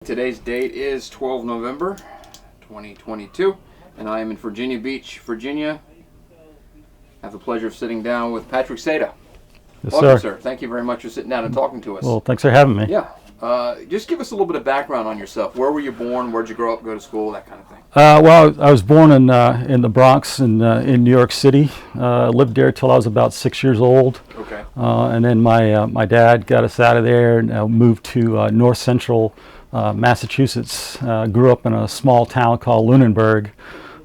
Today's date is 12 November 2022, and I am in Virginia Beach, Virginia. I have the pleasure of sitting down with Patrick Seda. Yes, Welcome, sir. Thank you very much for sitting down and talking to us. Well, thanks for having me. Yeah. Just give us a little bit of background on yourself. Where were you born? Where'd you grow up, go to school, that kind of thing? Well, I was born in the Bronx in New York City. Lived there till I was about 6 years old. Okay. And then my dad got us out of there and moved to North Central Massachusetts. Grew up in a small town called Lunenburg.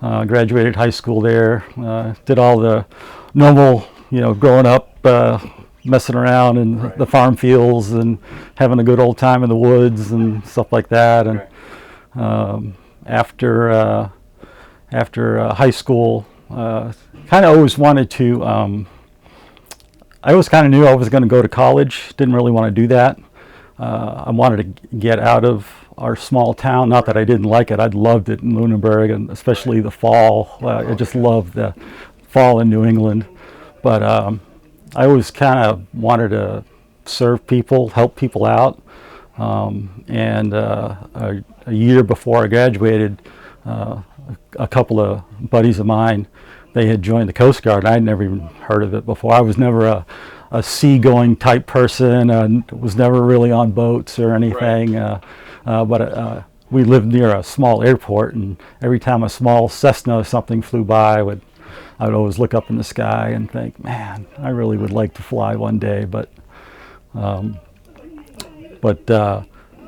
Graduated high school there. Did all the normal, growing up, messing around in Right. the farm fields and having a good old time in the woods and stuff like that. And after high school, kind of always wanted to. I always kind of knew I was going to go to college. Didn't really want to do that. I wanted to get out of our small town. Not that I didn't like it. I'd loved it in Lunenburg, and especially the fall. I just loved the fall in New England. But I always kind of wanted to serve people, help people out. And a year before I graduated, a couple of buddies of mine, they had joined the Coast Guard. I'd never even heard of it before. I was never a seagoing type person. Was never really on boats or anything. Right. But we lived near a small airport, and every time a small Cessna or something flew by, I would always look up in the sky and think, man, I really would like to fly one day. But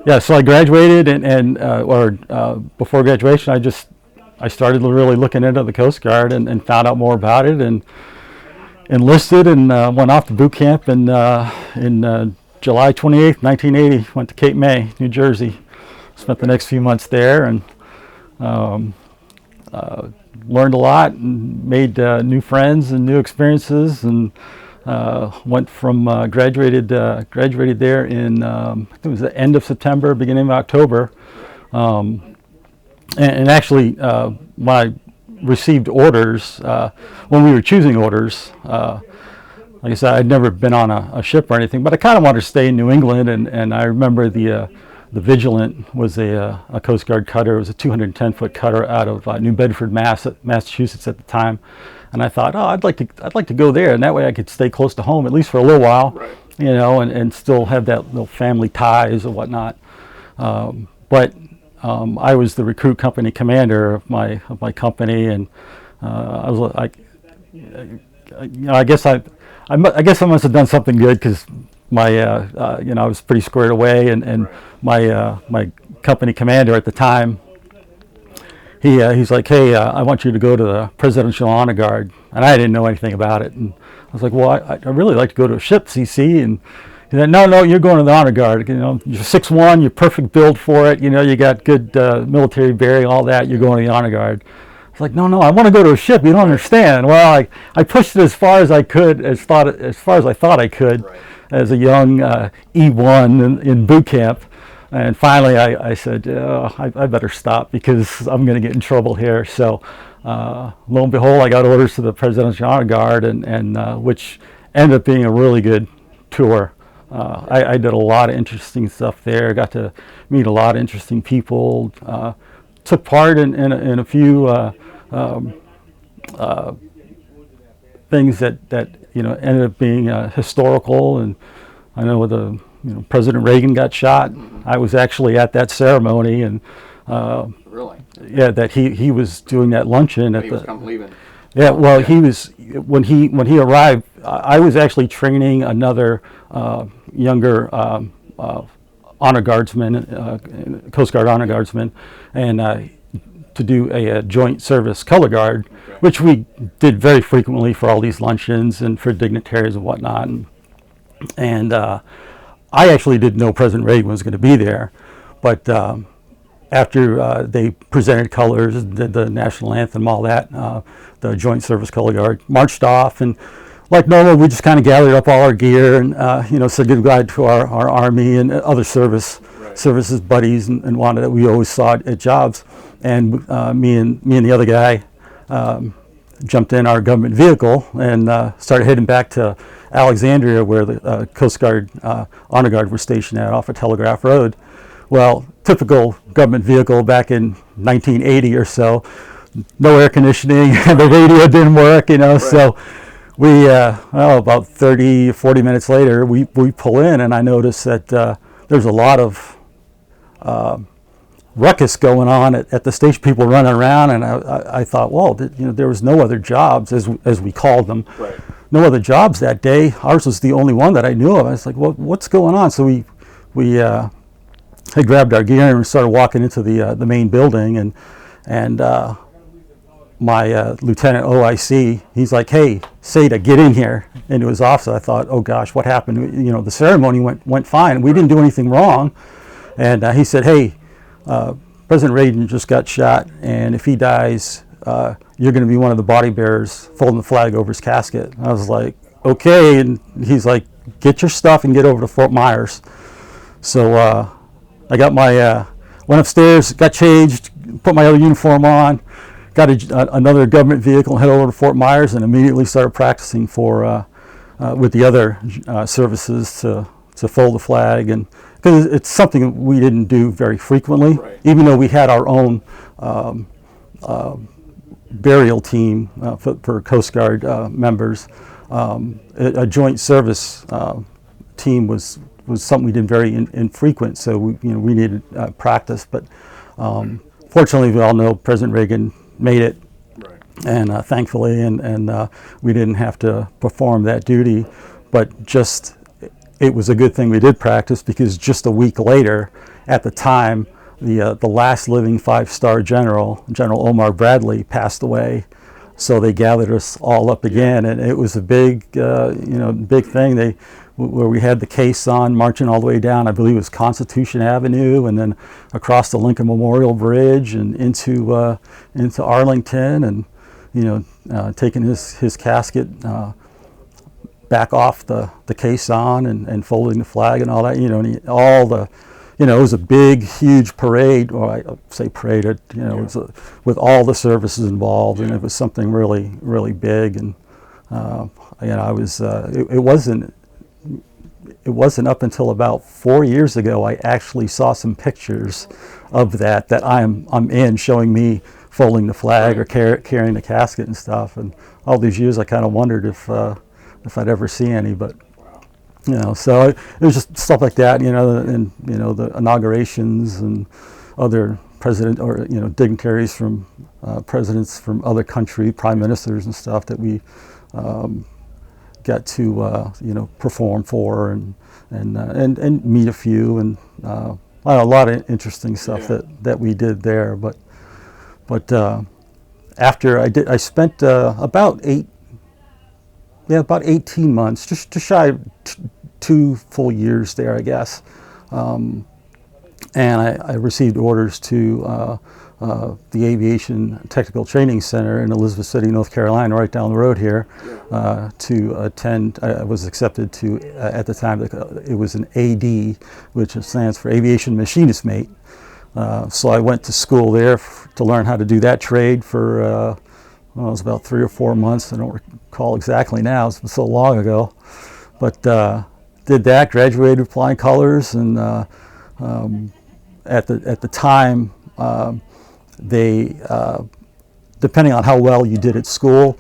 yeah, so I graduated, and before graduation, I started really looking into the Coast Guard and found out more about it, and enlisted and went off to boot camp in July 28th, 1980. Went to Cape May, New Jersey. Spent the next few months there and learned a lot and made new friends and new experiences, and went from graduated there in I think it was the end of September, beginning of October, and actually when I received orders, when we were choosing orders, like I said, I'd never been on a ship or anything, but I kind of wanted to stay in New England, and I remember the Vigilant was a Coast Guard cutter. It was a 210-foot cutter out of New Bedford, Massachusetts at the time, and I thought, I'd like to go there, and that way I could stay close to home at least for a little while, right. And still have that little family ties or whatnot. But I was the recruit company commander of my company, and I was like, I guess I must have done something good, because my I was pretty squared away, and right. my company commander at the time, he's like, hey, I want you to go to the Presidential Honor Guard, and I didn't know anything about it, and I was like, well, I really like to go to a ship, CC, and he said, no, you're going to the Honor Guard. You're 6'1", you're perfect build for it. You got good military bearing, all that. You're going to the Honor Guard. I was like, no, I want to go to a ship. You don't understand. Well, I pushed it as far as I could, as far as I thought I could, right. As a young E1 in boot camp. And finally, I said, I better stop, because I'm going to get in trouble here. So, lo and behold, I got orders to the Presidential Honor Guard, and which ended up being a really good tour. I did a lot of interesting stuff there. Got to meet a lot of interesting people. Took part in a few things that ended up being historical. And I know President Reagan got shot. I was actually at that ceremony, and really, yeah, that he was doing that luncheon at the. Leaving. Yeah, well, he was when he arrived. I was actually training another younger honor guardsman, Coast Guard honor guardsman, and to do a joint service color guard, okay. Which we did very frequently for all these luncheons and for dignitaries and whatnot. And I actually didn't know President Reagan was going to be there, but after they presented colors, did the national anthem, all that, the Joint Service Color Guard marched off, and like normal, we just kind of gathered up all our gear and said goodbye to our Army and other services buddies and wanted that we always saw at jobs. And me and the other guy jumped in our government vehicle and started heading back to Alexandria, where the Coast Guard Honor Guard were stationed at off of Telegraph Road. Well, typical government vehicle back in 1980 or so, no air conditioning, and the radio didn't work, Right. So we, about 30, 40 minutes later, we pull in, and I notice that there's a lot of ruckus going on at the station, people running around, and I thought, well, there was no other jobs, as we called them. Right. No other jobs that day. Ours was the only one that I knew of. I was like, well, what's going on? So we had grabbed our gear and started walking into the main building, and my lieutenant OIC, he's like, hey, Seda, get in here, into his office. I thought, oh gosh, what happened? The ceremony went fine. We didn't do anything wrong. And he said, hey, President Reagan just got shot, and if he dies, you're going to be one of the body bearers folding the flag over his casket. I was like, okay. And he's like, get your stuff and get over to Fort Myers. So I got went upstairs, got changed, put my other uniform on, got another government vehicle, head over to Fort Myers, and immediately started practicing with the other services to fold the flag, and because it's something we didn't do very frequently, Right. even though we had our own burial team for Coast Guard members. A joint service team was something we did very infrequent, so we needed practice. But fortunately, we all know President Reagan made it, Right. and thankfully, and we didn't have to perform that duty. But it was a good thing we did practice, because just a week later, at the time, the last living 5-star General Omar Bradley, passed away. So they gathered us all up again, and it was a big thing. Where we had the caisson marching all the way down, I believe it was Constitution Avenue, and then across the Lincoln Memorial Bridge and into Arlington, and taking his casket back off the caisson and folding the flag and all that. It was a big, huge parade, or I say parade. It was with all the services involved, and it was something really, really big. And I was. It wasn't up until about 4 years ago I actually saw some pictures of that I'm in, showing me folding the flag or carrying the casket and stuff. And all these years I kind of wondered if I'd ever see any, but so it was just stuff like that, and the inaugurations and other president or dignitaries from presidents from other country, prime ministers and stuff that we got to perform for and meet a few, and a lot of interesting stuff that we did there. But after I spent about 18 months, just shy of 2 full years there, I guess. And I received orders to the Aviation Technical Training Center in Elizabeth City, North Carolina, right down the road here, to attend. I was accepted to, at the time, it was an AD, which stands for Aviation Machinist Mate. So I went to school there to learn how to do that trade for, it was about 3 or 4 months. I don't recall exactly now, it's been so long ago. But did that, graduated with flying colors, and at the time, they depending on how well you did at school,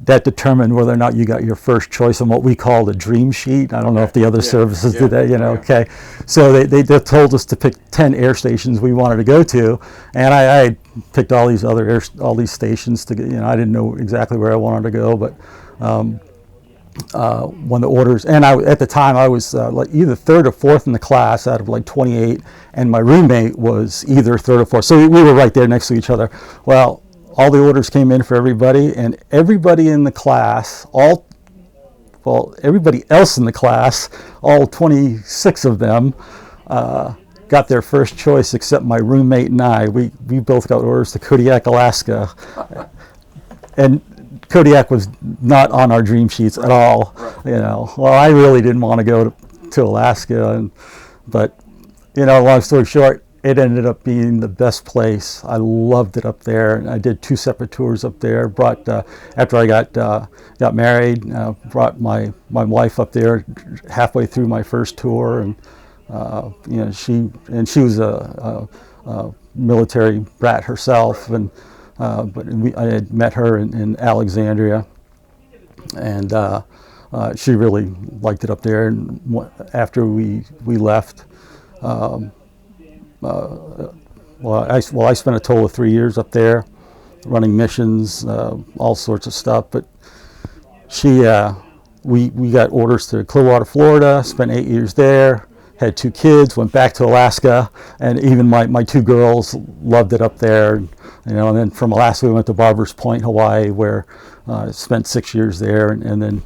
that determined whether or not you got your first choice on what we call the dream sheet. I don't know if the other services did that, okay. So they told us to pick 10 air stations we wanted to go to, and I picked all these all these stations to get, I didn't know exactly where I wanted to go, but when the orders, and at the time I was like either 3rd or 4th in the class out of like 28, and my roommate was either 3rd or 4th, so we were right there next to each other. Well, all the orders came in for everybody, and everybody in the class, everybody else in the class, all 26 of them, got their first choice except my roommate and I. We both got orders to Kodiak, Alaska, and Kodiak was not on our dream sheets at all. Well, I really didn't want to go to Alaska, but long story short, it ended up being the best place. I loved it up there, and I did 2 separate tours up there. Brought after I got married, brought my wife up there halfway through my first tour, and she was a military brat herself, and but I had met her in Alexandria, and she really liked it up there. And after we left, I spent a total of 3 years up there, running missions, all sorts of stuff. But we got orders to Clearwater, Florida. Spent 8 years there. Had 2 kids. Went back to Alaska, and even my 2 girls loved it up there. And then from Alaska we went to Barbers Point, Hawaii, where I spent 6 years there, and then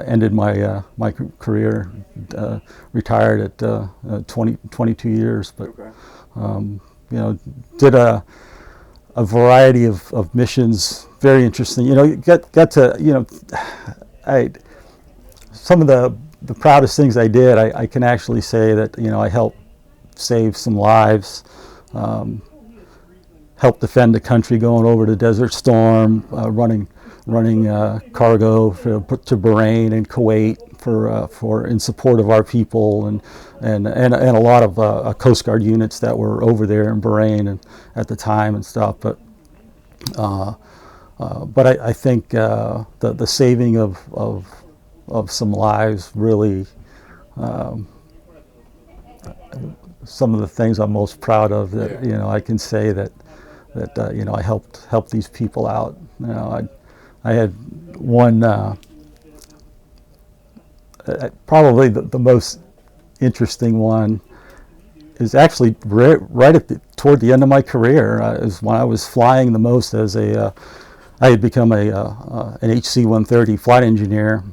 ended my career. Retired at 22 years, but. Okay. Did a variety of missions, very interesting. Got to, some of the proudest things I did, I can actually say that, I helped save some lives, helped defend the country going over the Desert Storm, running cargo to Bahrain and Kuwait for in support of our people, and a lot of Coast Guard units that were over there in Bahrain and at the time and stuff. But I think the saving of some lives really, some of the things I'm most proud of that I can say that I helped these people out. I had one, probably the most interesting one is actually right toward the end of my career. Is when I was flying the most as I had become an HC-130 flight engineer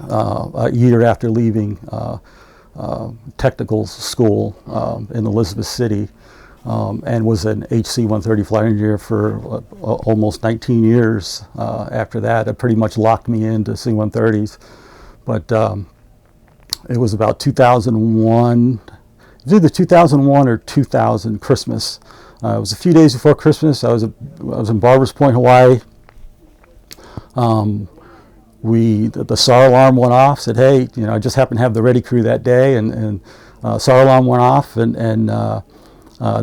a year after leaving technical school in Elizabeth City. And was an HC-130 flight engineer for almost 19 years after that. It pretty much locked me into C-130s. But it was about 2001. It was either 2001 or 2000 Christmas. It was a few days before Christmas. I was in Barbers Point, Hawaii. The SAR alarm went off. Said, hey, I just happened to have the ready crew that day, and SAR alarm went off, and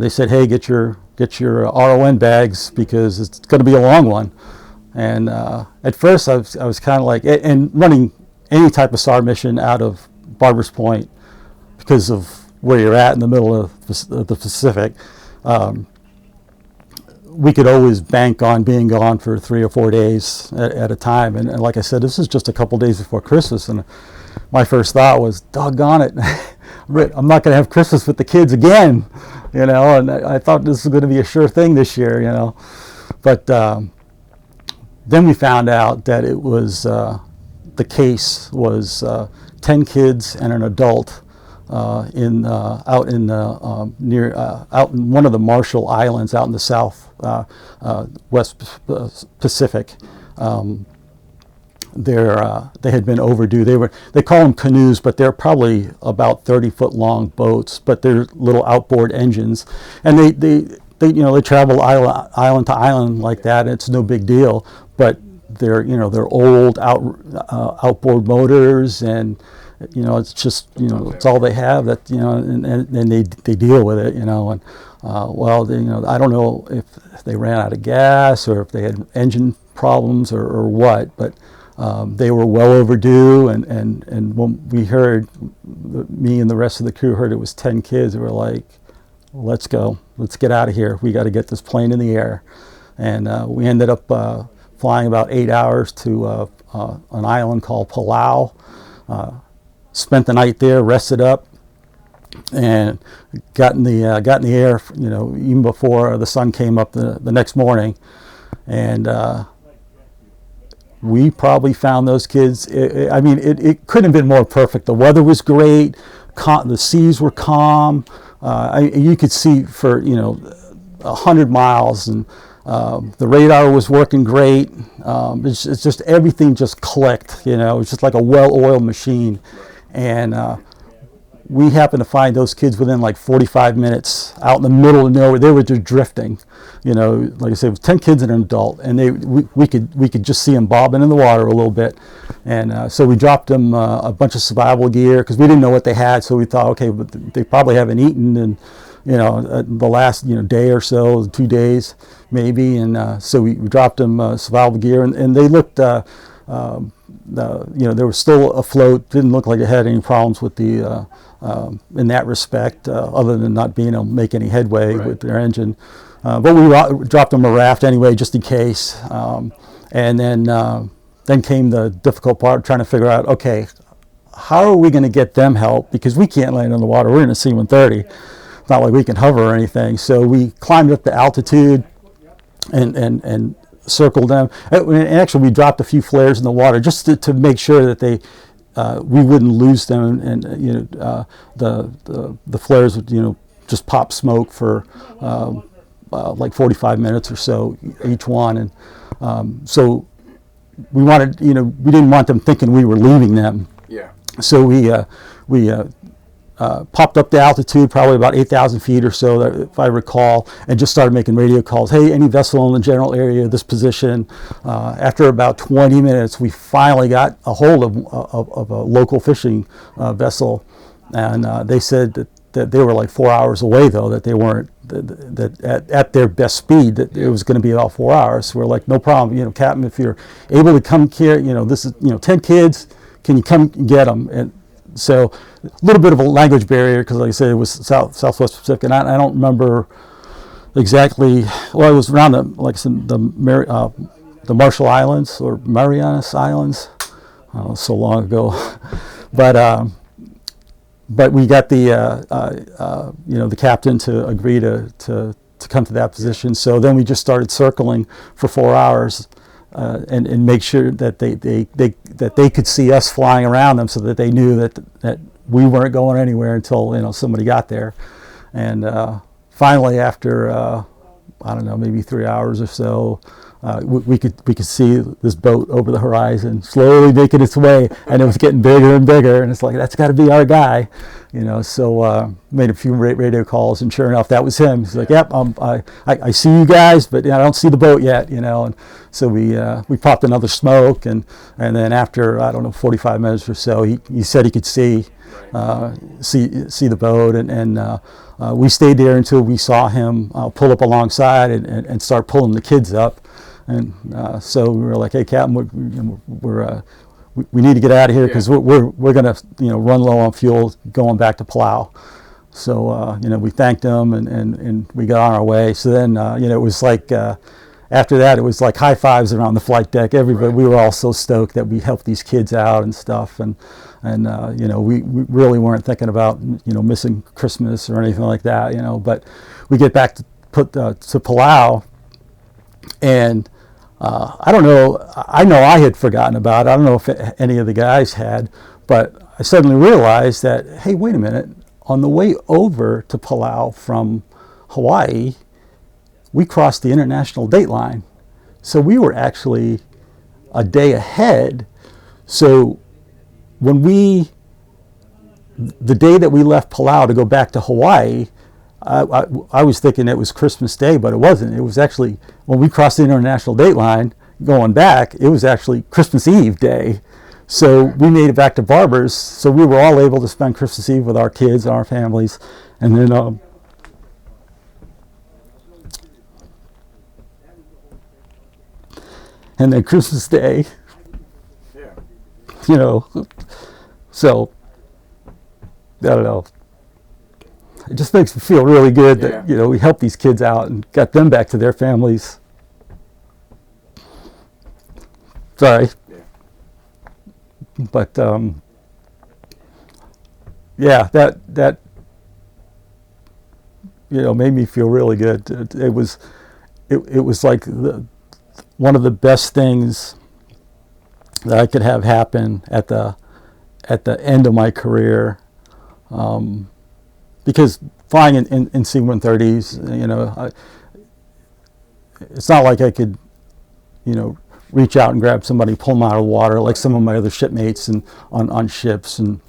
they said, hey, get your RON bags because it's going to be a long one. And at first I was kind of like, and running any type of SAR mission out of Barbers Point because of where you're at in the middle of the Pacific, we could always bank on being gone for 3 or 4 days at a time. And like I said, this is just a couple days before Christmas, and my first thought was, doggone it, I'm not going to have Christmas with the kids again, and I thought this was going to be a sure thing this year, But then we found out that it was, the case was 10 kids and an adult out in one of the Marshall Islands out in the south west Pacific. They had been overdue. They call them canoes, but they're probably about 30-foot long boats, but they're little outboard engines, and they travel island to island like that. It's no big deal, but they're old outboard motors, and it's just it's all they have, that and they deal with it, and I don't know if they ran out of gas or if they had engine problems or what, but they were well overdue, and when we heard, me and the rest of the crew heard it was 10 kids, we were like, let's go, let's get out of here, we got to get this plane in the air. And we ended up flying about 8 hours to an island called Palau, spent the night there, rested up, and got in the air, even before the sun came up the next morning. And we probably found those kids. It couldn't have been more perfect. The weather was great. The seas were calm. You could see for 100 miles, and the radar was working great. It's just everything just clicked. It was just like a well-oiled machine. And we happened to find those kids within like 45 minutes out in the middle of nowhere. They were just drifting, like I said, it was 10 kids and an adult, and we could just see them bobbing in the water a little bit. And so we dropped them a bunch of survival gear because we didn't know what they had, so we thought, okay, but they probably haven't eaten in the last day or so, 2 days maybe. And so we dropped them survival gear, and they looked they were still afloat. Didn't look like they had any problems with the in that respect, other than not being able to make any headway with their engine. But we dropped them a raft anyway, just in case. And then came the difficult part, trying to figure out, okay, how are we going to get them help? Because we can't land on the water. We're in a C-130. It's not like we can hover or anything. So we climbed up the altitude and circled them. And actually, we dropped a few flares in the water just to make sure that we wouldn't lose them. And the flares would just pop smoke for like 45 minutes or so each one. And so we wanted, we didn't want them thinking we were leaving them. Yeah. So we popped up the altitude, probably about 8,000 feet or so, if I recall, and just started making radio calls. Hey, any vessel in the general area of this position? After about 20 minutes, we finally got a hold of a local fishing vessel, and they said that they were like 4 hours away, though, that they weren't, that at their best speed, that it was going to be about 4 hours. So we're like, no problem, Captain, if you're able to come here, this is, 10 kids, can you come get them? And so a little bit of a language barrier, because like I said, it was Southwest Pacific, and I don't remember exactly. Well, it was around the Marshall Islands or Marianas Islands, so long ago. But we got the captain to agree to come to that position. So then we just started circling for 4 hours. And make sure that they could see us flying around them, so that they knew that we weren't going anywhere until somebody got there. And finally, after I don't know, maybe 3 hours or so, we could see this boat over the horizon slowly making its way, and it was getting bigger and bigger. And it's like, that's got to be our guy, So made a few radio calls, and sure enough, that was him. He's like, "Yep, I see you guys, but I don't see the boat yet." And so we popped another smoke, and then after, I don't know, 45 minutes or so, he said he could see the boat, and we stayed there until we saw him pull up alongside and start pulling the kids up. And so we were like, "Hey, Captain, we need to get out of here, because we're going to run low on fuel going back to Palau." So we thanked them, and we got on our way. So then it was like after that, it was like high fives around the flight deck. Everybody, we were all so stoked that we helped these kids out and stuff, and we really weren't thinking about missing Christmas or anything like that. But we get back to Palau, and I don't know. I know I had forgotten about it. I don't know if any of the guys had, but I suddenly realized that, hey, wait a minute. On the way over to Palau from Hawaii, we crossed the international date line. So we were actually a day ahead. So the day that we left Palau to go back to Hawaii, I was thinking it was Christmas Day, but it wasn't. It was actually, when we crossed the international date line going back, it was actually Christmas Eve day. So we made it back to Barbers, so we were all able to spend Christmas Eve with our kids and our families. And then Christmas Day, so I don't know. It just makes me feel really good that we helped these kids out and got them back to their families. Sorry. But that made me feel really good. It was like one of the best things that I could have happen at the end of my career, because flying in C-130s, it's not like I could reach out and grab somebody, pull them out of the water like some of my other shipmates and on ships, and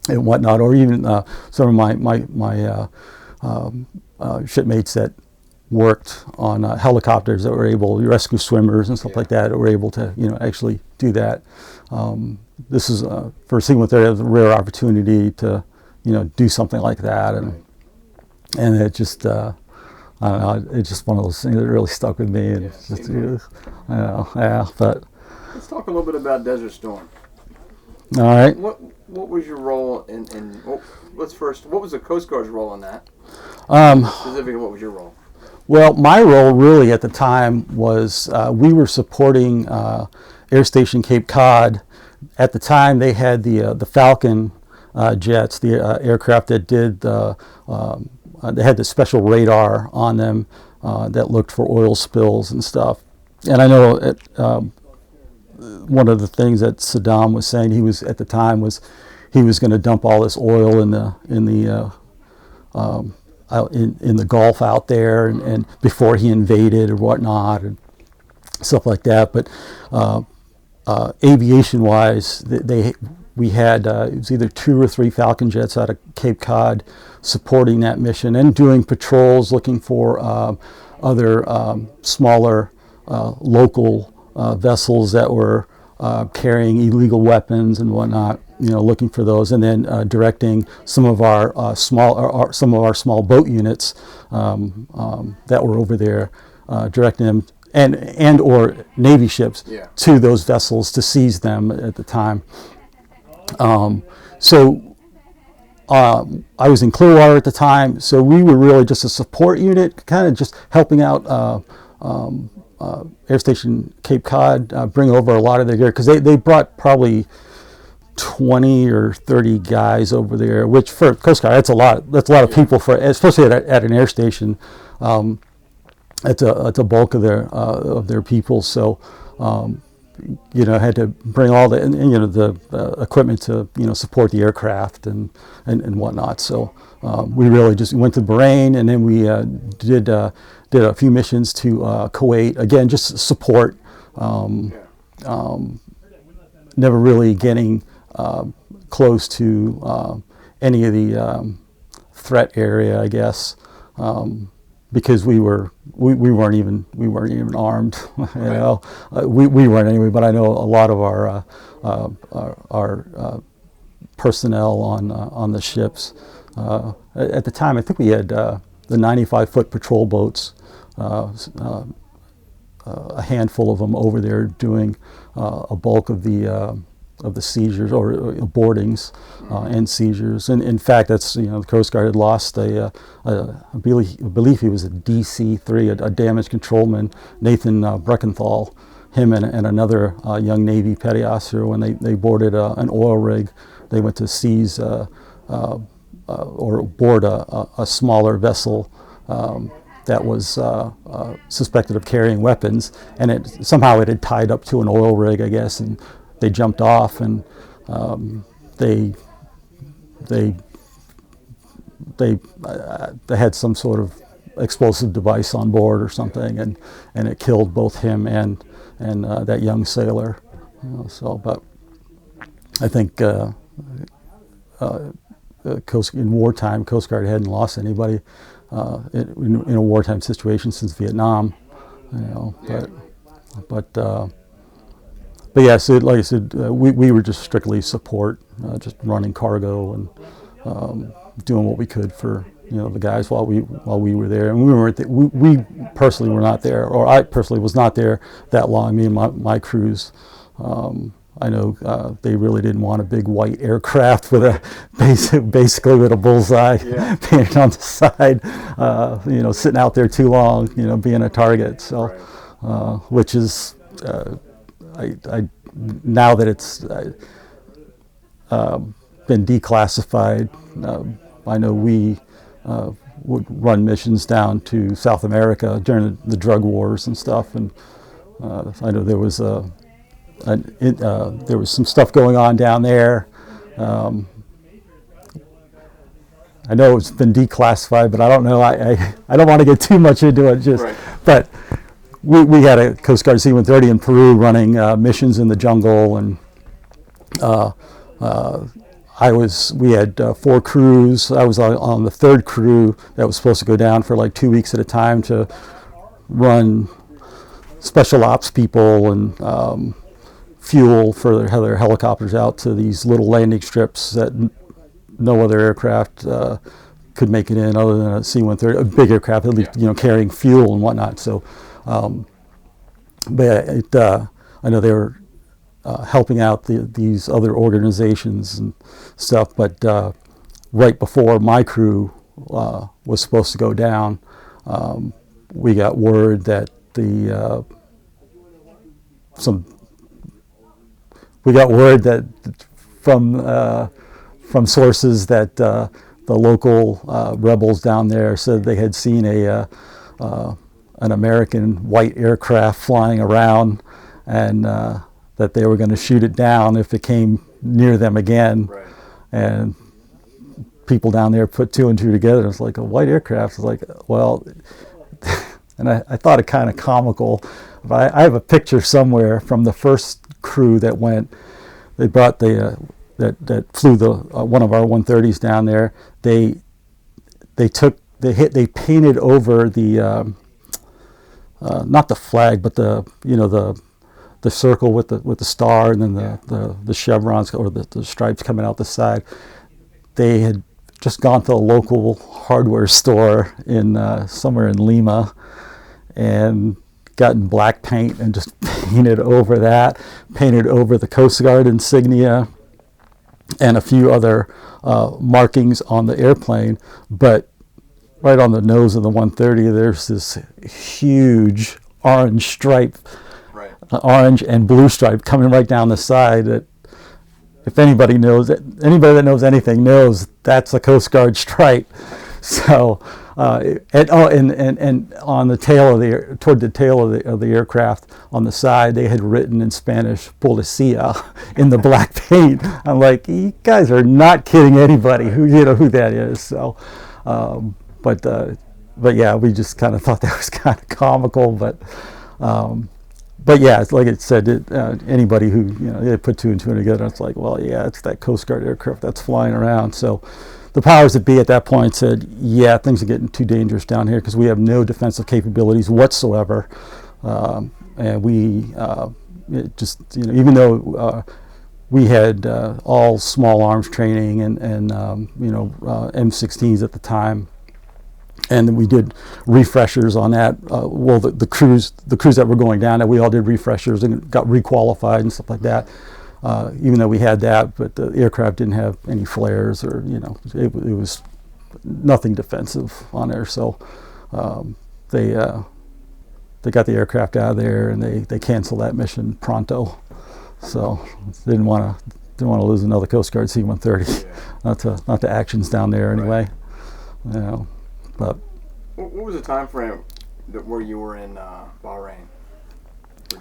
and whatnot, or even some of my shipmates that worked on helicopters that were able, rescue swimmers and stuff like that were able to, actually do that. This is for Sea 130, a rare opportunity to, do something like that, and it just, I don't know, it's just one of those things that really stuck with me. And it's just, but let's talk a little bit about Desert Storm. All right. What was your role in let's first, what was the Coast Guard's role in that? Specifically, what was your role? Well, my role really at the time was we were supporting Air Station Cape Cod. At the time, they had the Falcon jets, the aircraft that did they had the special radar on them that looked for oil spills and stuff. And I know one of the things that Saddam was saying he was going to dump all this oil in the Gulf out there, and before he invaded or whatnot and stuff like that. But aviation-wise, we had it was either 2 or 3 Falcon jets out of Cape Cod supporting that mission and doing patrols, looking for other smaller local vessels that were carrying illegal weapons and whatnot. Looking for those, and then directing some of our small boat units that were over there, directing them and or Navy ships to those vessels to seize them at the time. So I was in Clearwater at the time, so we were really just a support unit, kind of just helping out Air Station Cape Cod bring over a lot of their gear, because they brought probably 20 or 30 guys over there, which for Coast Guard, that's a lot of people, for especially at an air station. It's a bulk of their people, so had to bring all the equipment to support the aircraft and whatnot. So we really just went to Bahrain, and then we did a few missions to Kuwait, again just support. Never really getting close to any of the threat area, I guess, because we weren't even armed. We weren't anyway. But I know a lot of our personnel on the ships at the time. I think we had the 95-foot patrol boats, a handful of them over there doing a bulk of the seizures or boardings and seizures. And in fact, that's the Coast Guard had lost I believe he was a DC-3, a damage controlman, Nathan Breckenthal. Him and another young Navy petty officer, when they boarded an oil rig, they went to seize or board a smaller vessel that was suspected of carrying weapons, and somehow it had tied up to an oil rig, I guess, and they jumped off, and they had some sort of explosive device on board or something, and it killed both him and that young sailor. But I think in wartime, Coast Guard hadn't lost anybody in a wartime situation since Vietnam. But yeah, so like I said, we were just strictly support, just running cargo and doing what we could for the guys while we were there. And we personally were not there, or I personally was not there that long. Me and my crews. I know they really didn't want a big white aircraft with basically with a bullseye painted on the side, sitting out there too long, being a target. So, which is. I now that it's been declassified, I know we would run missions down to South America during the drug wars and stuff, and I know there was some stuff going on down there. I know it's been declassified, but I don't know. I don't want to get too much into it. But. We had a Coast Guard C-130 in Peru running missions in the jungle, and we had 4 crews. I was on the 3rd crew that was supposed to go down for like 2 weeks at a time to run special ops people and fuel for their helicopters out to these little landing strips that no other aircraft could make it in other than a C-130, a big aircraft, at least, carrying fuel and whatnot. So, but I know they were helping out these other organizations and stuff. But right before my crew was supposed to go down, we got word that from sources that the local rebels down there said they had seen an American white aircraft flying around, and that they were going to shoot it down if it came near them again. Right. And people down there put 2 and 2 together. It's like, a white aircraft. It's like, well, and I thought it kind of comical. But I have a picture somewhere from the first crew that went. They brought that flew one of our 130s down there. They painted over the not the flag, but the circle with the star, and then the chevrons or the stripes coming out the side. They had just gone to a local hardware store in somewhere in Lima and gotten black paint and just painted over the Coast Guard insignia and a few other markings on the airplane. But right on the nose of the 130, there's this huge orange stripe, orange and blue stripe coming right down the side. That if anybody that knows anything knows that's a Coast Guard stripe. So, and on the tail toward the tail of the aircraft on the side, they had written in Spanish "Policía" in the black paint. I'm like, you guys are not kidding anybody who that is. So, but yeah, we just kind of thought that was kind of comical, but yeah, it's like it said, anybody who, they put 2 and 2 together, it's like, well, yeah, it's that Coast Guard aircraft that's flying around. So the powers that be at that point said, yeah, things are getting too dangerous down here because we have no defensive capabilities whatsoever. And we even though we had all small arms training and M16s at the time, and then we did refreshers on that. The crews that were going down, that we all did refreshers and got requalified and stuff like that. Even though we had that, but the aircraft didn't have any flares or it was nothing defensive on there. So they got the aircraft out of there and they canceled that mission pronto. So didn't want to lose another Coast Guard C-130. Yeah. Not to actions down there anyway. Right. But what was the time frame where you were in Bahrain for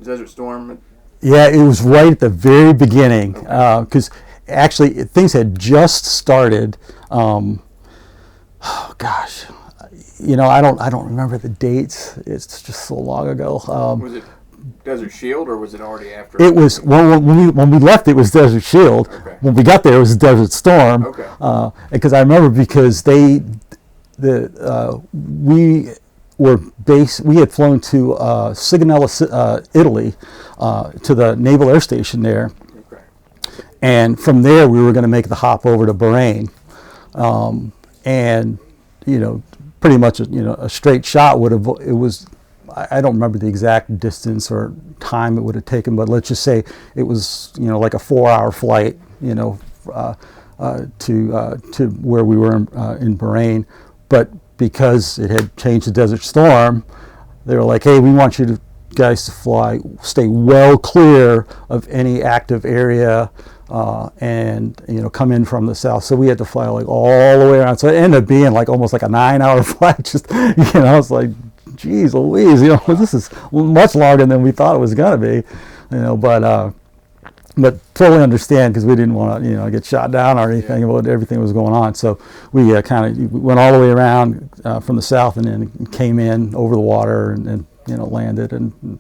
Desert Storm? Yeah, it was right at the very beginning, because actually things had just started. Oh gosh, I don't remember the dates. It's just so long ago. Was it Desert Shield, or was it already after? It was when we left. It was Desert Shield. Okay. When we got there, it was Desert Storm. Okay. Because I remember because we were based. We had flown to Sigonella, Italy, to the Naval Air Station there, and from there we were going to make the hop over to Bahrain, and pretty much a straight shot would have. It was. I don't remember the exact distance or time it would have taken, but let's just say it was like a 4-hour flight, to where we were in Bahrain. But because it had changed to Desert Storm, they were like, hey, we want you guys to stay well clear of any active area, and come in from the south. So we had to fly like all the way around. So it ended up being like almost like a 9-hour flight. Just it's like, geez Louise, this is much longer than we thought it was going to be, but totally understand, because we didn't want to, get shot down or anything about everything that was going on. So we went all the way around from the south, and then came in over the water and landed, and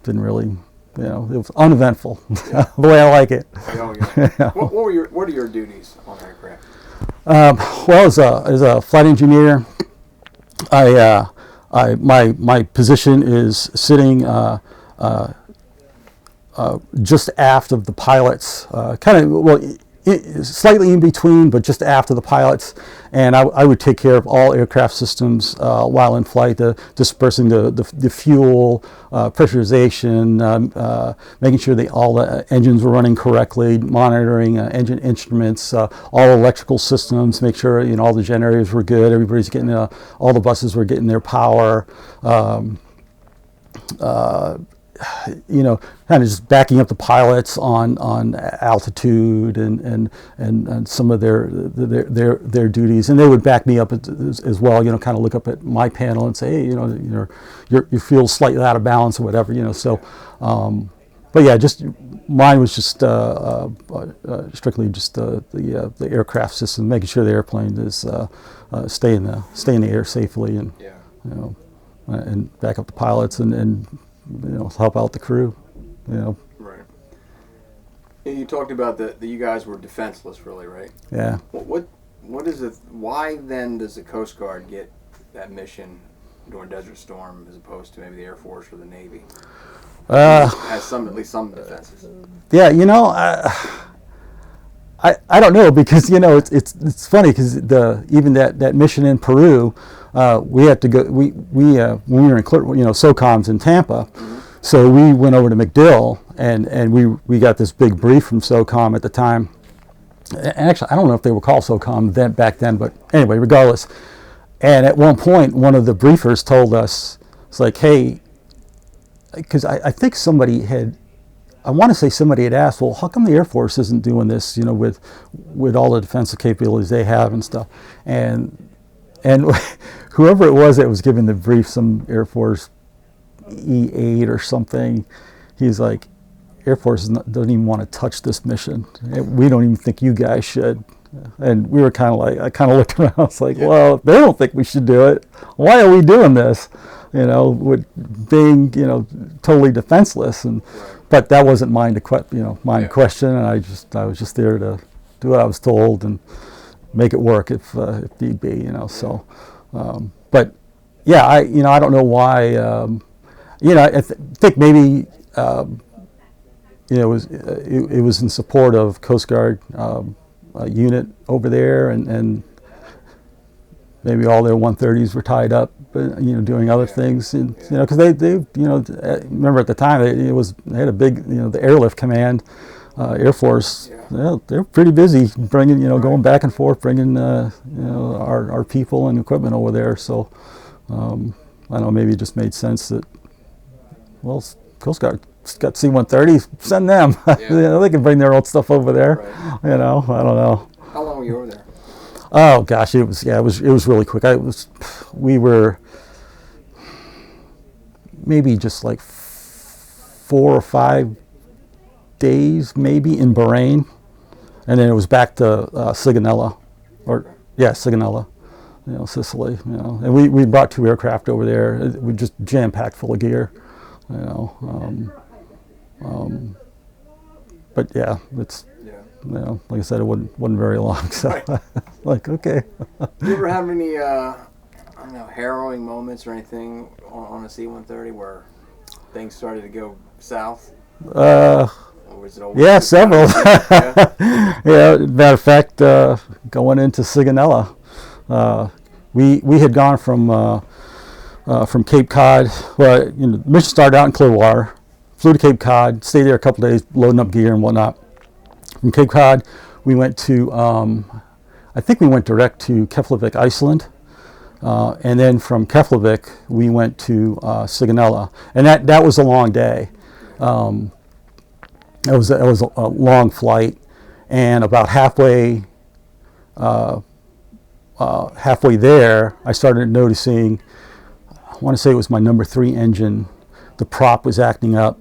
didn't really it was uneventful, the way I like it. Oh, yeah. Yeah. What are your duties on the aircraft? Well, as a flight engineer, my position is sitting just aft of the pilots, slightly in between, but just after the pilots. And I would take care of all aircraft systems while in flight, dispersing the fuel, pressurization, making sure that all the engines were running correctly, monitoring engine instruments, all electrical systems, make sure all the generators were good, everybody's getting all the buses were getting their power. Kind of just backing up the pilots on altitude and some of their duties, and they would back me up as well. Kind of look up at my panel and say, hey, your fuel's slightly out of balance or whatever. So, but yeah, just mine was just strictly just the aircraft system, making sure the airplane is stay in the air safely, and and back up the pilots and help out the crew. Right. You talked about that you guys were defenseless, really, right? Yeah. What is it? Why then does the Coast Guard get that mission during Desert Storm as opposed to maybe the Air Force or the Navy? Has at least some defenses. Yeah, I don't know, because it's funny because even that mission in Peru, we had to go. We when we were in SOCOM's in Tampa, so we went over to MacDill and we got this big brief from SOCOM at the time. And actually, I don't know if they were called SOCOM back then, but anyway, regardless. And at one point, one of the briefers told us, it's like, hey, because I think somebody had asked, well, how come the Air Force isn't doing this, with all the defensive capabilities they have and stuff? And whoever it was that was giving the brief, some Air Force E8 or something, he's like, Air Force doesn't even want to touch this mission. We don't even think you guys should. And we were kind of like, I kind of looked around, I was like, well, if they don't think we should do it, why are we doing this? With being, totally defenseless. And but that wasn't mine to question, and I was just there to do what I was told and make it work if need be, So, but yeah, I don't know why. I think maybe it was in support of Coast Guard unit over there, and maybe all their 130s were tied up, doing other things, and because they remember at the time they had a big, the Airlift Command, Air Force. They're pretty busy bringing, going back and forth, bringing our people and equipment over there. So I don't know, maybe it just made sense that, well, Coast Guard got C-130, send them. They can bring their old stuff over there. Right. I don't know. How long were you over there? Oh gosh, it was really quick. We were maybe just like 4 or 5 days, maybe, in Bahrain, and then it was back to Sigonella, Sigonella, Sicily, and we brought 2 aircraft over there. We just jam packed full of gear, but yeah, it's. Like I said, it wasn't very long, so right. Like, okay. Do you ever have any, harrowing moments or anything on a C-130 where things started to go south? Or was it always several. Matter of fact, going into Sigonella, we had gone from Cape Cod. Well, the mission started out in Clearwater, flew to Cape Cod, stayed there a couple days, loading up gear and whatnot. From Cape Cod, we went to, I think we went direct to Keflavik, Iceland, and then from Keflavik, we went to Sigonella, and that was a long day. It was a long flight, and about halfway there, I started noticing, I want to say it was my number 3 engine, the prop was acting up,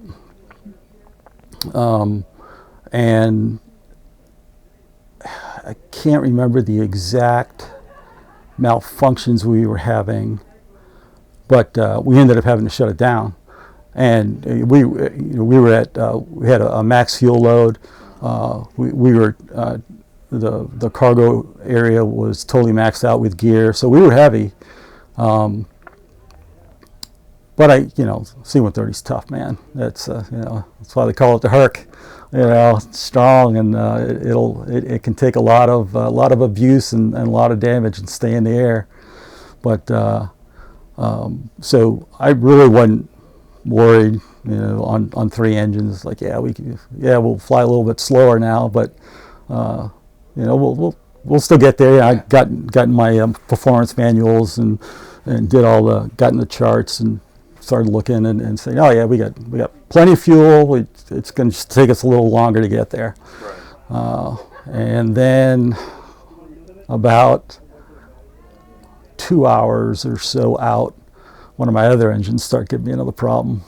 and I can't remember the exact malfunctions we were having, but we ended up having to shut it down. and we were at we had a max fuel load. We were the cargo area was totally maxed out with gear, so we were heavy. But C-130 is tough, man. That's that's why they call it the Herc. It's strong, and it can take a lot of abuse and a lot of damage and stay in the air. But so I really wasn't worried, on 3 engines. Like, we'll fly a little bit slower now, but we'll still get there. I got my performance manuals and got in the charts and started looking and saying, oh yeah, we got plenty of fuel. It's going to take us a little longer to get there. Right. And then about 2 hours or so out, one of my other engines started giving me another problem.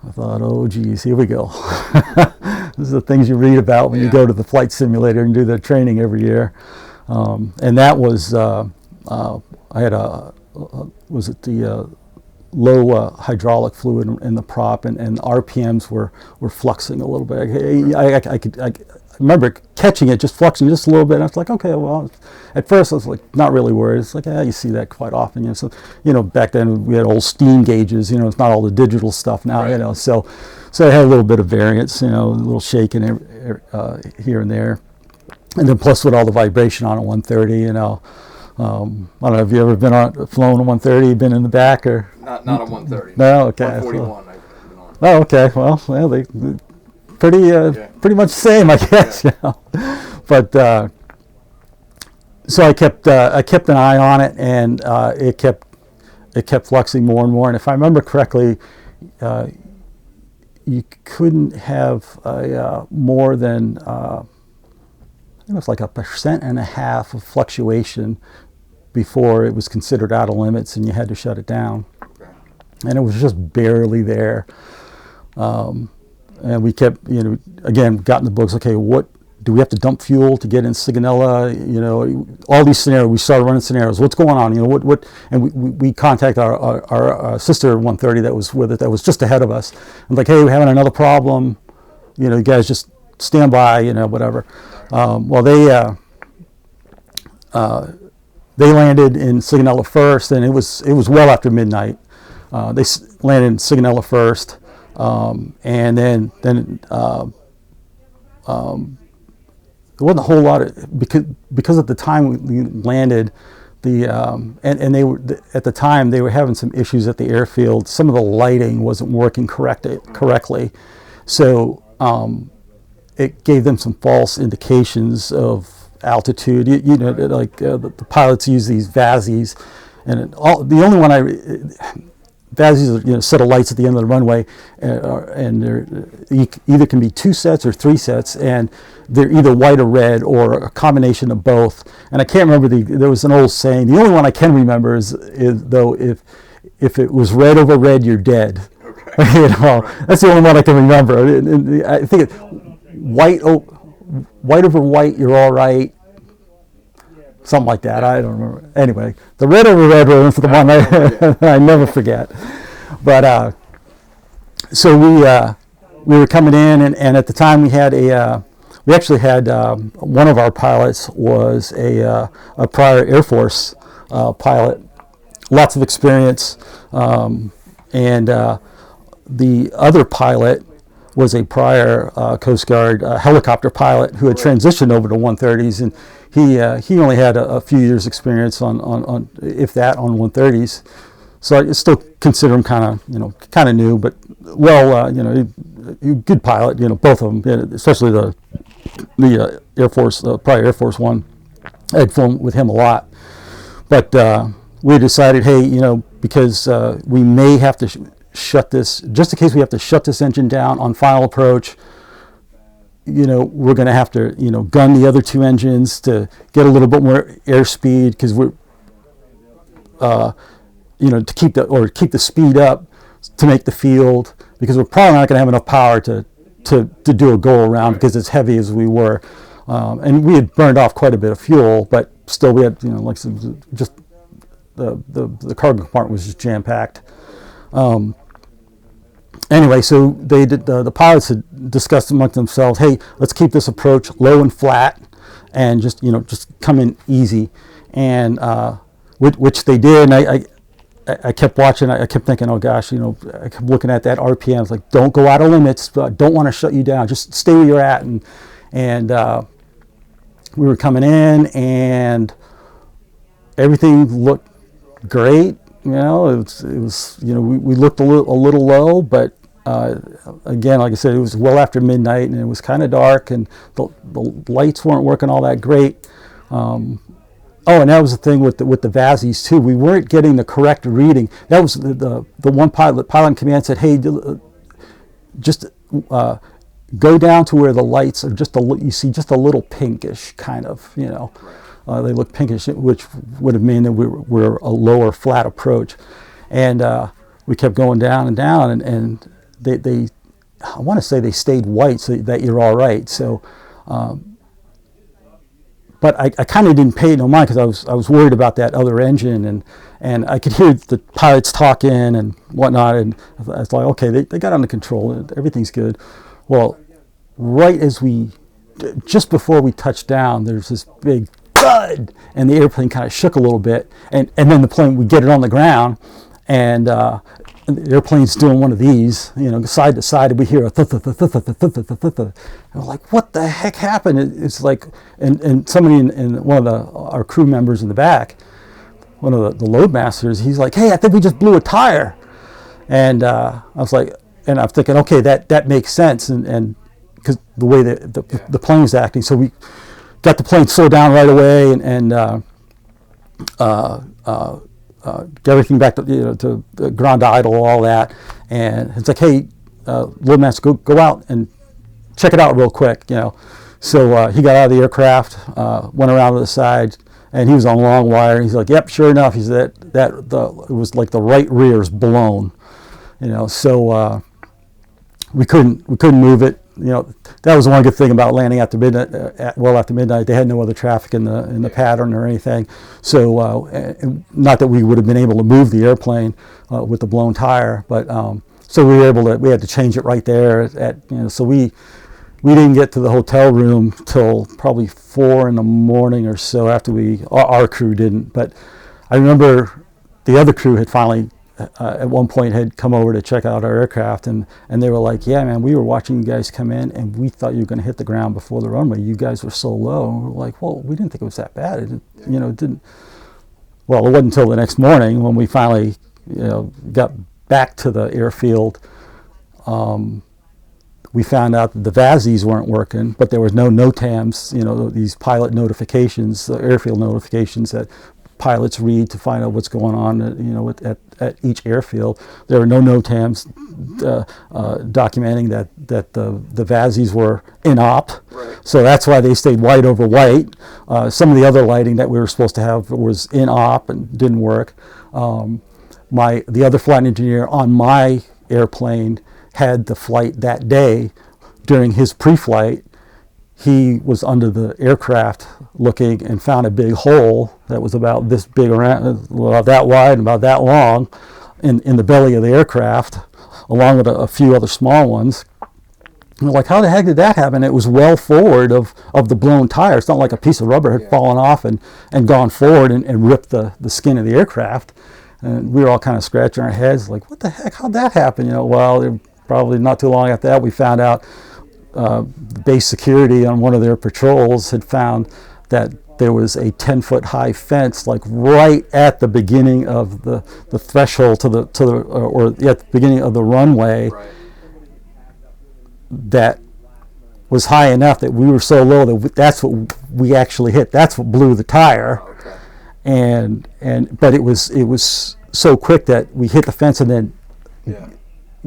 I thought, oh geez, here we go. This is the things you read about when you go to the flight simulator and do the training every year. And that was I had the low hydraulic fluid in the prop, and RPMs were fluxing a little bit. I remember catching it, just fluxing just a little bit, and I was like, okay, well, at first I was like, not really worried. It's like, you see that quite often, So, back then we had old steam gauges, it's not all the digital stuff now, right. So I had a little bit of variance, a little shaking here and there. And then plus with all the vibration on a 130, I don't know, have you ever flown a 130, been in the back or? Not a 130. No, okay. 141 I've been on. Oh, okay. Well, they pretty much the same, I guess. Yeah. But so I kept an eye on it, and it kept fluxing more and more. And if I remember correctly, you couldn't have more than it was like 1.5% of fluctuation before it was considered out of limits, and you had to shut it down. Okay. And it was just barely there. And we kept, again, got in the books. Okay, what do we have to dump fuel to get in Sigonella? All these scenarios. We started running scenarios. What's going on? What? And we contacted our sister 130 that was with it, that was just ahead of us. And like, hey, we're having another problem. You guys just stand by. Whatever. Well, they landed in Sigonella first, and it was well after midnight. They landed in Sigonella first. And then there wasn't a whole lot of, because at the time we landed, and they were at the time they were having some issues at the airfield. Some of the lighting wasn't working correctly, so it gave them some false indications of altitude. The pilots use these VASIs, and the only one VASIs are, set of lights at the end of the runway, and they either can be 2 sets or 3 sets, and they're either white or red or a combination of both. And I can't remember there was an old saying. The only one I can remember is though, if it was red over red, you're dead. Okay. That's the only one I can remember. And I think white over white, you're all right. Something like that. I don't remember. Anyway, the red over red was the one I never forget. But so we were coming in, and at the time we actually had one of our pilots was a prior Air Force pilot, lots of experience, and the other pilot was a prior Coast Guard helicopter pilot who had transitioned over to 130s, and he only had a few years experience on if that on 130s. So I still consider him kind of new, but good pilot. Both of them, especially the Air Force, prior Air Force One. I'd flown with him a lot, but we decided, hey, because we may have to shut this, just in case we have to shut this engine down on final approach. We're going to have to, gun the other 2 engines to get a little bit more airspeed, because we're, to keep the speed up to make the field, because we're probably not going to have enough power to do a go around, because as heavy as we were, and we had burned off quite a bit of fuel, but still we had, just the cargo compartment was just jam packed. anyway, so they did, the pilots had discussed amongst themselves, hey, let's keep this approach low and flat, and just just come in easy, and which they did. And I kept watching. I kept thinking, oh gosh, I kept looking at that RPM. It's like, don't go out of limits. Don't want to shut you down. Just stay where you're at. And we were coming in, and everything looked great. It was we looked a little low, but again, like I said, it was well after midnight, and it was kind of dark, and the lights weren't working all that great. Oh, and that was the thing with the VASIs too. We weren't getting the correct reading. That was the one pilot in command said, "Hey, just go down to where the lights are you see just a little pinkish, kind of, they look pinkish, which would have meant that we're a lower flat approach." And we kept going down and down, and they I want to say they stayed white so that you're all right. So. But I kind of didn't pay no mind because I was worried about that other engine, and I could hear the pilots talking and whatnot, and I was like, okay, they got under control, everything's good. Well, right as just before we touched down, there's this big thud, and the airplane kind of shook a little bit, and then we get it on the ground, and the airplane's doing one of these, side to side, and we hear a th-th-th-th-th-th-th-th-th. And we're like, what the heck happened? It's like, and somebody in one of our crew members in the back, one of the load masters, he's like, hey, I think we just blew a tire. And I was like, and I'm thinking, okay, that makes sense, and because the way that the plane was acting. So we got the plane slowed down right away, and get everything back to ground idle, all that, and it's like, hey, load master, go out and check it out real quick, So he got out of the aircraft, went around to the side, and he was on long wire. He's like, yep, sure enough, he said it was like the right rear's blown, So we couldn't move it. That was one good thing about landing after midnight. Well after midnight, they had no other traffic in the pattern or anything. So not that we would have been able to move the airplane with the blown tire, but so we were able to. We had to change it right there. So we didn't get to the hotel room till probably 4 a.m. or so. After our crew didn't, but I remember the other crew had finally. At one point had come over to check out our aircraft, and they were like, yeah, man, we were watching you guys come in, and we thought you were going to hit the ground before the runway. You guys were so low. And we're like, well, we didn't think it was that bad. It didn't. Well, it wasn't until the next morning when we finally, got back to the airfield. We found out that the VASIs weren't working, but there was no NOTAMs, these pilot notifications, airfield notifications that pilots read to find out what's going on, at each airfield. There were no NOTAMs documenting that the VASIs were in op. Right. So that's why they stayed white over white. Some of the other lighting that we were supposed to have was in op and didn't work. The other flight engineer on my airplane had the flight that day. During his pre-flight, he was under the aircraft looking and found a big hole that was about this big around, about that wide and about that long in the belly of the aircraft, along with a few other small ones. And we're like, how the heck did that happen? It was well forward of the blown tire. It's not like a piece of rubber had fallen off and gone forward and ripped the skin of the aircraft. And we were all kind of scratching our heads like, what the heck, how'd that happen? Well, probably not too long after that, we found out base security on one of their patrols had found that there was a 10-foot high fence, like right at the beginning of the threshold at the beginning of the runway, Right. that was high enough that we were so low that that's what we actually hit. That's what blew the tire. Okay. But it was so quick that we hit the fence and then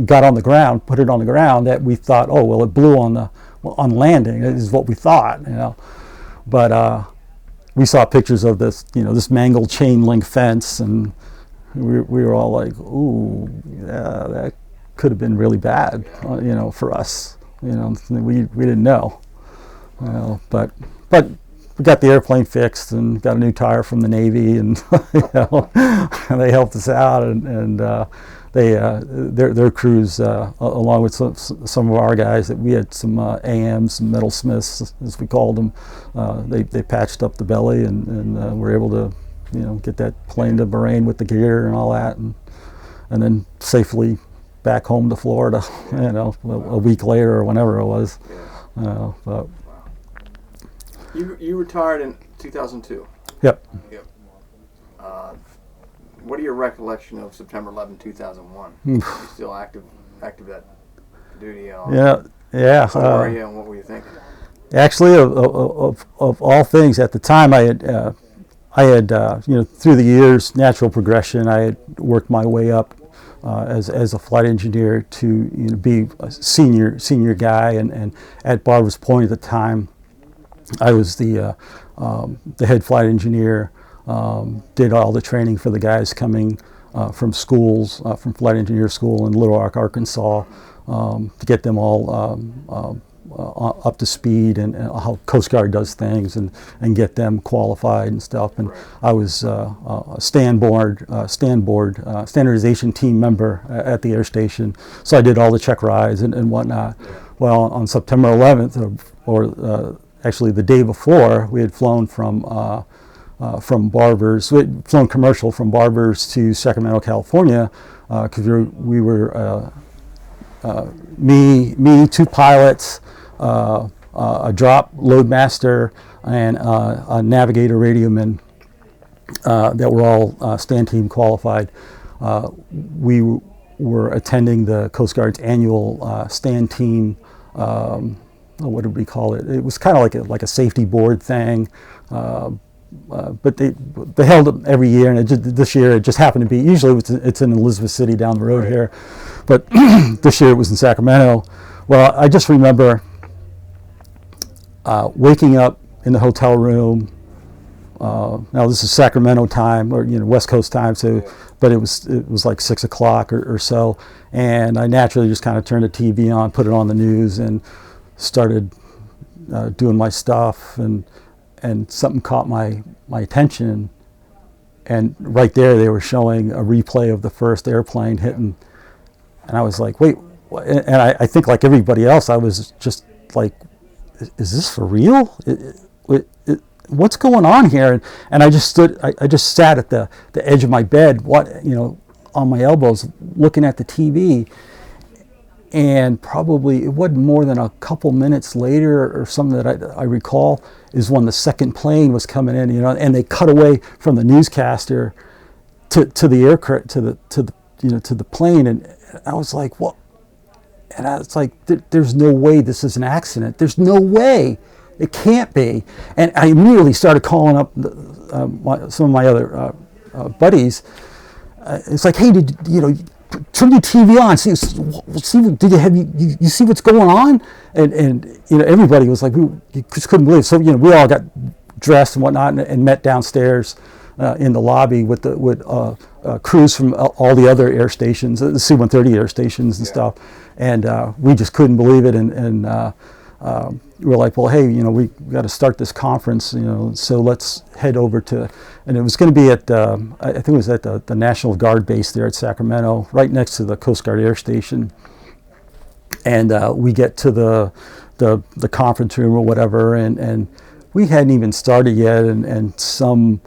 got on the ground, put it on the ground, that we thought, oh well, it blew on landing. It is what we thought, But we saw pictures of this, this mangled chain link fence, and we were all like, ooh, yeah, that could have been really bad, for us. We didn't know, but we got the airplane fixed and got a new tire from the Navy, and and they helped us out, and their crews, along with some of our guys, that we had some AMs, some metalsmiths, as we called them. They patched up the belly and were able to, get that plane to Bahrain with the gear and all that, and then safely back home to Florida, a week later or whenever it was. But you retired in 2002. Yep. What are your recollection of September 11, 2001? You still active that duty? Yeah. Where were you and what were you thinking? Actually, of all things, at the time, I had through the years, natural progression. I had worked my way up as a flight engineer to be a senior guy, and at Barbers Point at the time, I was the head flight engineer. Did all the training for the guys coming from schools, from flight engineer school in Little Rock, Arkansas, to get them all up to speed and how Coast Guard does things, and get them qualified and stuff. And I was a standardization team member at the air station, so I did all the check rides and whatnot. Well, on September 11th, or actually the day before, we had flown from Barbers. We had flown commercial from Barbers to Sacramento, California, because we were me, two pilots, a drop loadmaster, and a navigator radioman that were all stand team qualified. We were attending the Coast Guard's annual stand team. What did we call it? It was kind of like a safety board thing. But they held it every year, and this year it just happened to be. Usually it's in Elizabeth City down the road here, but this year it was in Sacramento. Well, I just remember waking up in the hotel room. Now this is Sacramento time, or West Coast time, so but it was like 6 o'clock or so, and I naturally just kind of turned the TV on, put it on the news, and started doing my stuff, and something caught my attention, and right there they were showing a replay of the first airplane hitting, and I was like, wait, and I think like everybody else, I was just like, is this for real? What's going on here? And I just sat at the edge of my bed, on my elbows, looking at the TV. And probably it wasn't more than a couple minutes later or something that I recall is when the second plane was coming in, and they cut away from the newscaster to the aircraft, to the plane, and I was like, what? And I was like, there's no way this is an accident. There's no way. It can't be. And I immediately started calling up some of my other buddies. It's like, hey, turn your TV on. See, you see what's going on? And everybody was like, you just couldn't believe it. So we all got dressed and whatnot, and met downstairs in the lobby with crews from all the other air stations, the C-130 air stations and stuff. And we just couldn't believe it. And we were like, well, hey, we got to start this conference, so let's head over to, and it was going to be at, I think it was at the National Guard base there at Sacramento, right next to the Coast Guard Air Station. And we get to the conference room or whatever, and we hadn't even started yet, and some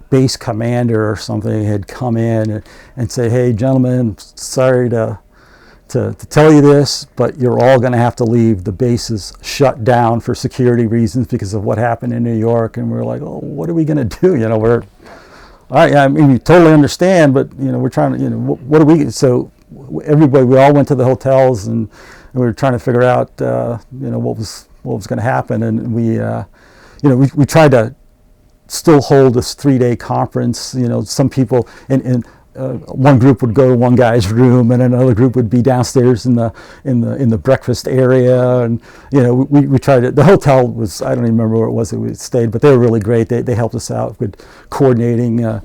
base commander or something had come in and say, hey, gentlemen, sorry to tell you this, but you're all going to have to leave. The base is shut down for security reasons because of what happened in New York. And we're like, oh, what are we going to do? We're, all right, I mean, we totally understand, but, we're trying to, what do we, so everybody, we all went to the hotels, and we were trying to figure out, what was going to happen. And we tried to still hold this 3-day conference. Some people, one group would go to one guy's room, and another group would be downstairs in the breakfast area, and we tried it. The hotel was, I don't even remember where it was that we stayed, but they were really great. They helped us out with coordinating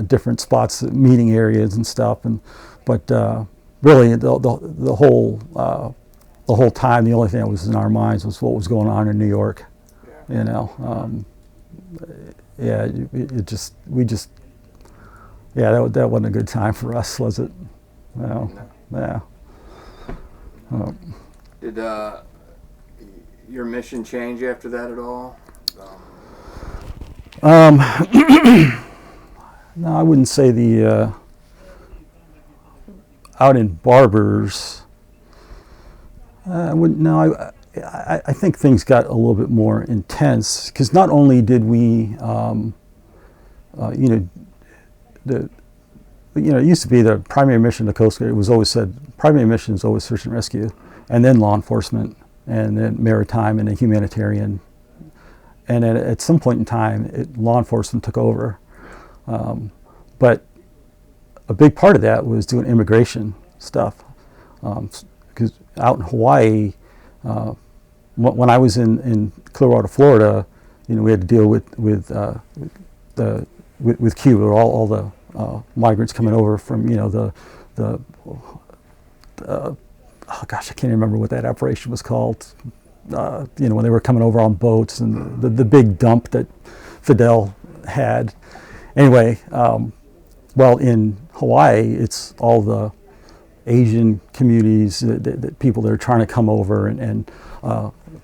different spots, meeting areas and stuff. But really the whole time, the only thing that was in our minds was what was going on in New York. We just Yeah, that wasn't a good time for us, was it? No. Yeah. Did your mission change after that at all? No, I wouldn't say the out in Barbers. I wouldn't. No, I think things got a little bit more intense because not only did we, it used to be the primary mission of the Coast Guard. It was always said primary mission is always search and rescue, and then law enforcement, and then maritime, and then humanitarian. And at some point in time, law enforcement took over. But a big part of that was doing immigration stuff. Because out in Hawaii, when I was in Clearwater, Florida, we had to deal with Cuba, all the migrants coming over from oh gosh, I can't remember what that operation was called. When they were coming over on boats and the big dump that Fidel had. Anyway, well, in Hawaii, it's all the Asian communities, that people that are trying to come over and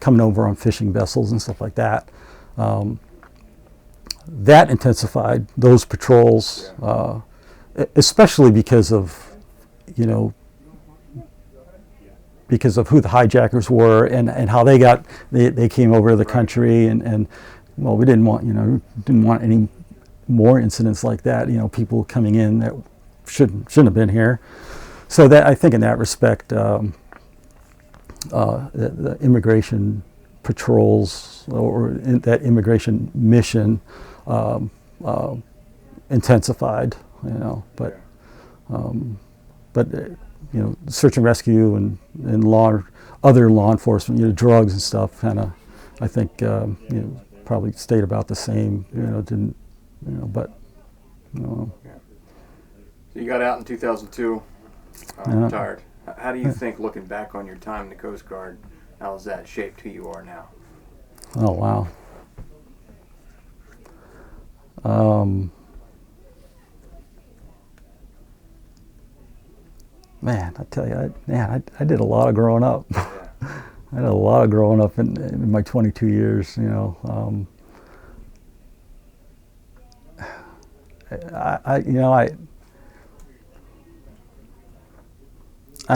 coming over on fishing vessels and stuff like that. That intensified those patrols, especially because of who the hijackers were and how they came over to the country and well, we didn't want any more incidents like that, people coming in that shouldn't have been here. So that, I think in that respect, the immigration patrols or that immigration mission intensified, but search and rescue and other law enforcement, drugs and stuff, kind of, I think, probably stayed about the same. Didn't, but. So you got out in 2002, retired. How do you think, looking back on your time in the Coast Guard, how has that shaped who you are now? Oh wow. Man, I tell you, I did a lot of growing up. Yeah. I did a lot of growing up in my 22 years. I don't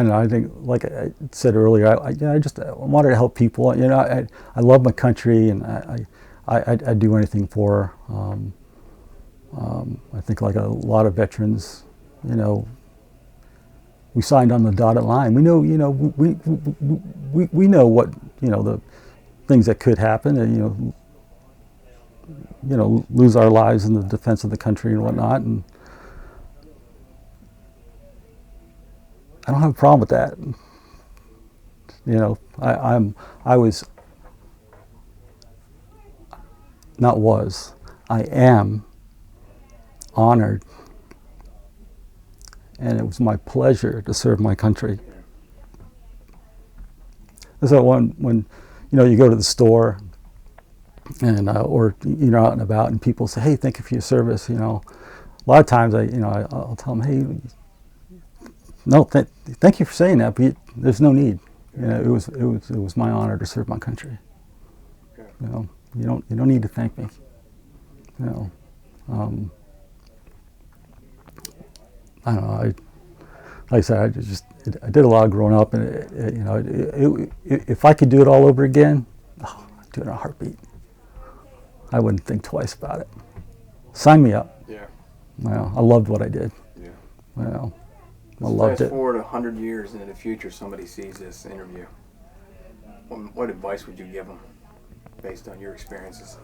know. I think, like I said earlier, I wanted to help people. I love my country, and I'd do anything for her. I think, like a lot of veterans, we signed on the dotted line. We know, we know what, the things that could happen, and lose our lives in the defense of the country and whatnot. And I don't have a problem with that. I am honored, and it was my pleasure to serve my country. So when you go to the store and or out and about and people say, "Hey, thank you for your service," a lot of times I'll tell them, "Hey, no, thank you for saying that, but there's no need. It was my honor to serve my country. You don't need to thank me. I don't know. Like I said, I did a lot of growing up, and if I could do it all over again, I'd do it in a heartbeat. I wouldn't think twice about it. Sign me up. Yeah. I loved what I did. Yeah. I loved it. Fast forward 100 years into the future, somebody sees this interview. What advice would you give them, based on your experiences?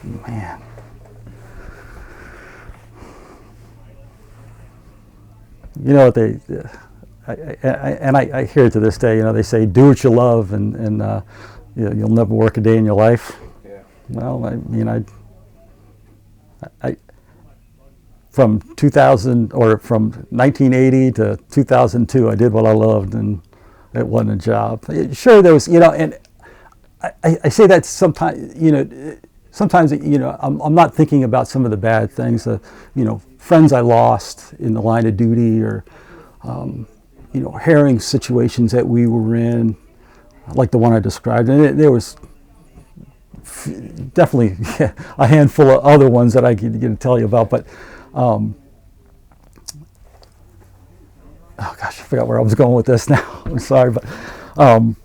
Man. I hear it to this day. They say, "Do what you love, and you'll never work a day in your life." Yeah. Well, I from 2000 or from 1980 to 2002, I did what I loved, and it wasn't a job. Sure, there was, and I say that sometimes, sometimes, I'm not thinking about some of the bad things, friends I lost in the line of duty, or, herring situations that we were in, like the one I described. And there was definitely a handful of other ones that I can tell you about, but oh gosh, I forgot where I was going with this now. I'm sorry, but I'm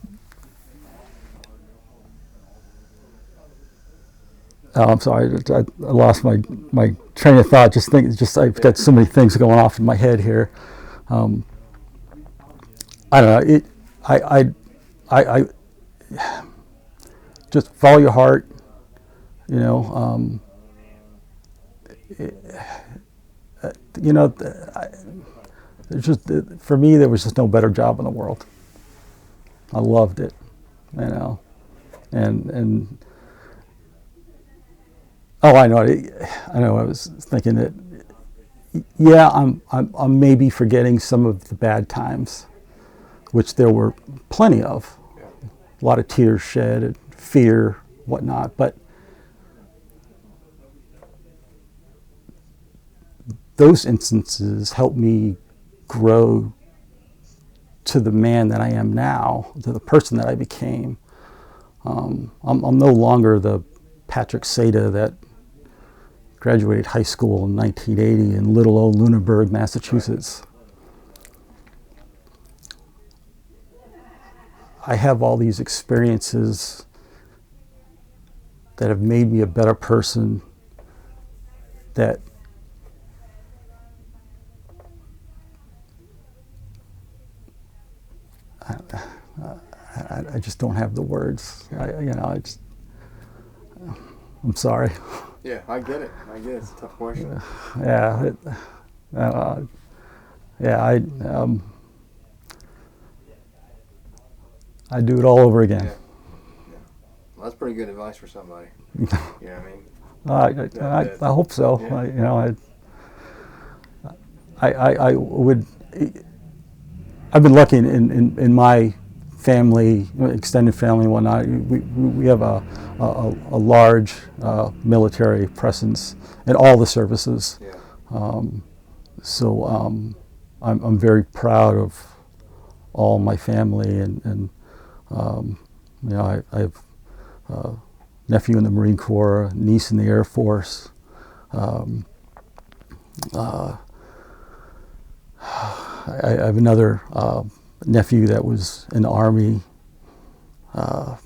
sorry, I lost my train of thought. I've got so many things going off in my head here. I don't know. I just follow your heart. For me, there was just no better job in the world. I loved it, and oh, I know. I was thinking that, yeah, I'm maybe forgetting some of the bad times, which there were plenty of. A lot of tears shed, and fear, whatnot. But those instances helped me grow to the man that I am now, to the person that I became. I'm no longer the Patrick Seda that graduated high school in 1980 in little old Lunenburg, Massachusetts. I have all these experiences that have made me a better person, that I just don't have the words. I'm sorry. Yeah, I get it. It's a tough question. Yeah. I'd do it all over again. Yeah. Well, that's pretty good advice for somebody. You know what I mean? I hope so. Yeah. I would. I've been lucky in my family, extended family and whatnot. We have a large military presence in all the services. Yeah. So I'm very proud of all my family, and I have a nephew in the Marine Corps, a niece in the Air Force. I have another nephew that was in the Army. Oh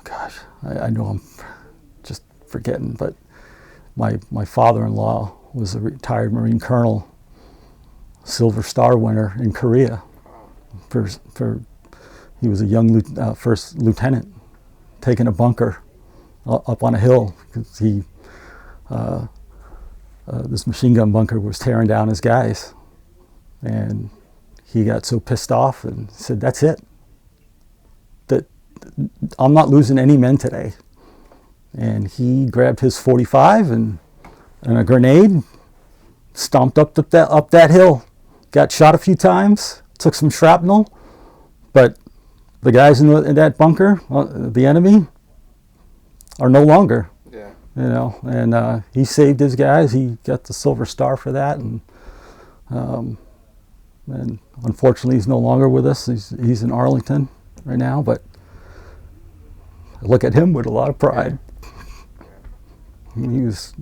gosh, I know I'm just forgetting, but my father-in-law was a retired Marine Colonel, Silver Star winner in Korea. He was a young first lieutenant, taking a bunker up on a hill because this machine gun bunker was tearing down his guys. And he got so pissed off and said, "That's it. That I'm not losing any men today." And he grabbed his .45 and a grenade, stomped up that hill, got shot a few times, took some shrapnel, but the guys in that bunker, the enemy, are no longer. Yeah. And he saved his guys. He got the Silver Star for that, and unfortunately he's no longer with us. He's in Arlington right now, but I look at him with a lot of pride. He was,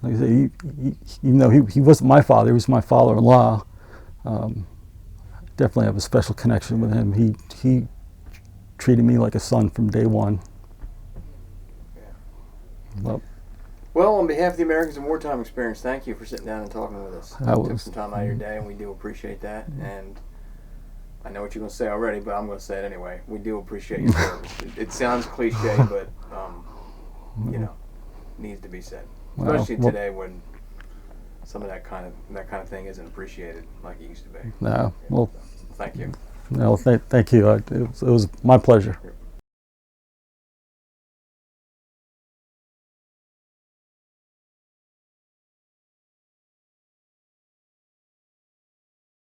like I say, even though he wasn't my father, he was my father-in-law. Definitely have a special connection with him. He treated me like a son from day one. Yeah. Well, on behalf of the Americans in Wartime Experience, thank you for sitting down and talking with us. You took some time out of your day, and we do appreciate that. And I know what you're going to say already, but I'm going to say it anyway. We do appreciate your service. It sounds cliche, but needs to be said, especially today when some of that kind of thing isn't appreciated like it used to be. No, well, thank you. No, thank you. It was my pleasure.